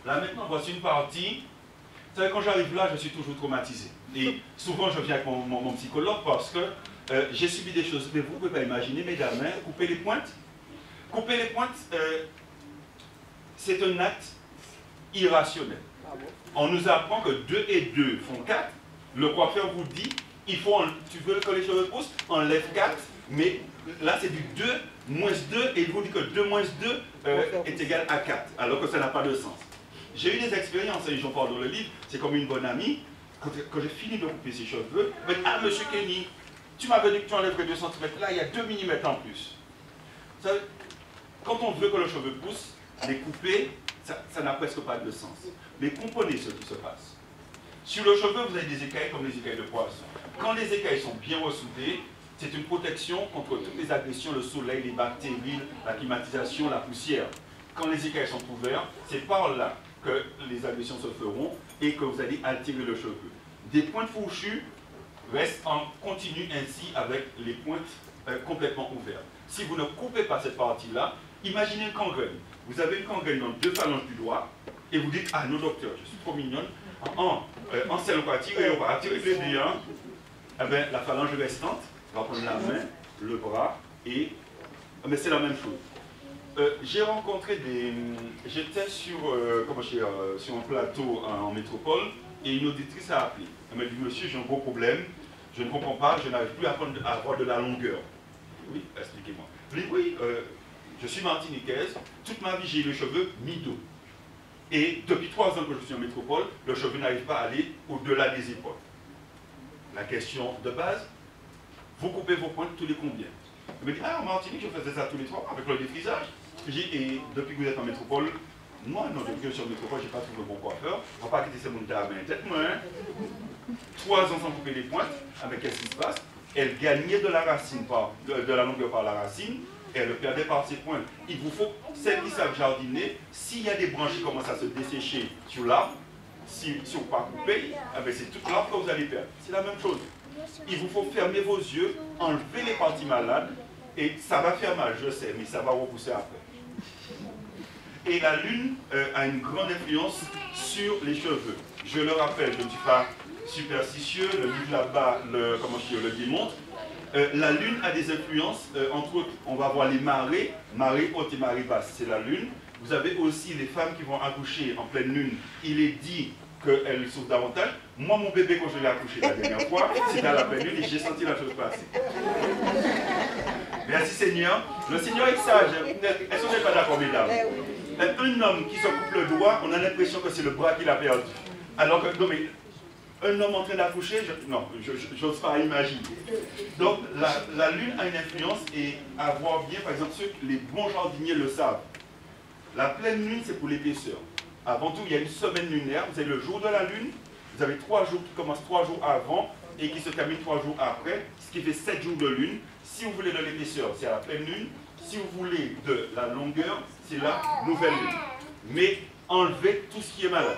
Là maintenant, voici une partie. Vous savez, quand j'arrive là, je suis toujours traumatisé. Et souvent, je viens avec mon psychologue parce que j'ai subi des choses. Mais vous ne pouvez pas imaginer, mesdames, hein, couper les pointes. Couper les pointes, c'est un acte irrationnel. On nous apprend que 2 et 2 font 4. Le coiffeur vous dit, tu veux que les cheveux poussent, enlève 4. Mais là, c'est du 2 moins 2, et il vous dit que 2 moins 2 est égal à 4, alors que ça n'a pas de sens. J'ai eu des expériences, et j'en parle dans le livre, c'est comme une bonne amie, quand j'ai fini de couper ses cheveux, elle me dit, ah, monsieur Kenny, tu m'avais dit que tu enlèverais 2 cm, là, il y a 2 mm en plus. Ça, quand on veut que le cheveu pousse, les couper, ça n'a presque pas de sens. Mais comprenez ce qui se passe. Sur le cheveu, vous avez des écailles comme les écailles de poisson. Quand les écailles sont bien ressoudées, c'est une protection contre toutes les agressions, le soleil, les bactéries, la climatisation, la poussière. Quand les écailles sont ouvertes, c'est par là que les agressions se feront et que vous allez altérer le cheveu. Des pointes fourchues restent en continu ainsi avec les pointes complètement ouvertes. Si vous ne coupez pas cette partie-là, imaginez une gangrène. Vous avez une gangrène dans 2 phalanges du doigt et vous dites, ah non docteur, je suis trop mignonne, en selle on va tirer les deux, hein. Eh bien, la phalange restante va prendre la main, le bras et... Mais c'est la même chose. J'ai rencontré des... J'étais sur un plateau en métropole et une auditrice a appelé. Elle m'a dit, monsieur, j'ai un gros problème, je ne comprends pas, je n'arrive plus à avoir de la longueur. Oui, expliquez-moi. Je dis, oui, je suis martiniquaise, toute ma vie j'ai les cheveux mi-dos. Et depuis 3 ans que je suis en métropole, le cheveu n'arrive pas à aller au-delà des épaules. La question de base, vous coupez vos pointes tous les combien? Elle me dit, ah, en Martinique, je faisais ça tous les 3 mois avec le défrisage. Et depuis que vous êtes en métropole, moi, non, depuis que je suis en métropole, je n'ai pas trouvé bon coiffeur. On ne va pas quitter ce monde à main tête, moi. 3 ans sans couper les pointes, avec qu'est-ce qui se passe? Elle gagnait de la racine, de la longueur par la racine, et elle le perdait par ses pointes. Il vous faut, celles qui savent jardiner, s'il y a des branches qui commencent à se dessécher sur l'arbre, si on ne peut pas couper, c'est toute l'arbre que vous allez perdre. C'est la même chose. Il vous faut fermer vos yeux, enlever les parties malades, et ça va faire mal, je sais, mais ça va repousser après. Et la lune a une grande influence sur les cheveux. Je le rappelle, je ne suis pas superstitieux, le livre là-bas le démontre. La lune a des influences, entre autres, on va voir les marées hautes et marées basses, c'est la lune. Vous avez aussi les femmes qui vont accoucher en pleine lune. Il est dit qu'elles souffrent davantage. Moi, mon bébé, quand je l'ai accouché la dernière fois, c'était à la pleine lune et j'ai senti la chose passer. Merci Seigneur. Le Seigneur est sage. Est-ce que vous n'êtes pas d'accord, mesdames? Un homme qui se coupe le doigt, on a l'impression que c'est le bras qu'il a perdu. Alors que, non mais, un homme en train d'accoucher, non, j'ose pas imaginer. Donc, la lune a une influence et à voir bien, par exemple, les bons jardiniers le savent. La pleine lune, c'est pour l'épaisseur. Avant tout, il y a une semaine lunaire, vous avez le jour de la lune, vous avez 3 jours qui commencent 3 jours avant et qui se terminent 3 jours après, ce qui fait 7 jours de lune. Si vous voulez de l'épaisseur, c'est à la pleine lune. Si vous voulez de la longueur, c'est la nouvelle lune. Mais enlevez tout ce qui est malade.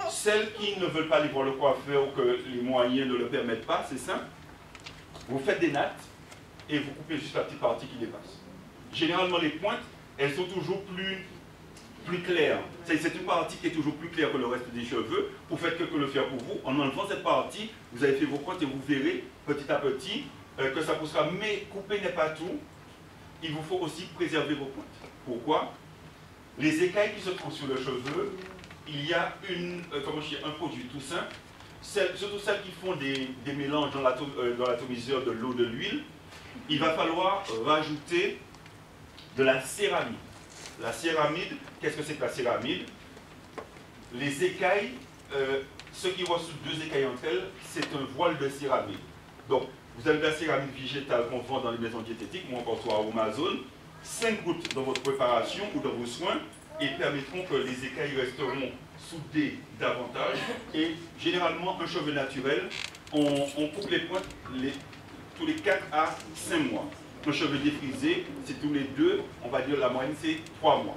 Celles qui ne veulent pas aller voir le coiffeur ou que les moyens ne le permettent pas, c'est simple. Vous faites des nattes et vous coupez juste la petite partie qui dépasse. Généralement, les pointes, elles sont toujours plus claires. C'est une partie qui est toujours plus claire que le reste des cheveux. Vous faites que le faire pour vous. En enlevant cette partie, vous avez fait vos pointes et vous verrez petit à petit que ça poussera. Mais couper n'est pas tout. Il vous faut aussi préserver vos pointes. Pourquoi? Les écailles qui se trouvent sur le cheveu, il y a un produit tout simple, surtout celles qui font des mélanges dans l'atomiseur de l'eau, de l'huile, il va falloir rajouter de la céramide. La céramide, qu'est-ce que c'est que la céramide? Les écailles, ce qui ressoute 2 écailles entre elles, c'est un voile de céramide. Donc, vous avez de la céramide végétale qu'on vend dans les maisons diététiques, ou encore sur Amazon, 5 gouttes dans votre préparation ou dans vos soins, et permettront que les écailles resteront soudées davantage. Et généralement, un cheveu naturel, on coupe les pointes tous les 4 à 5 mois. Un cheveu défrisé, c'est tous les 2, on va dire la moyenne, c'est 3 mois.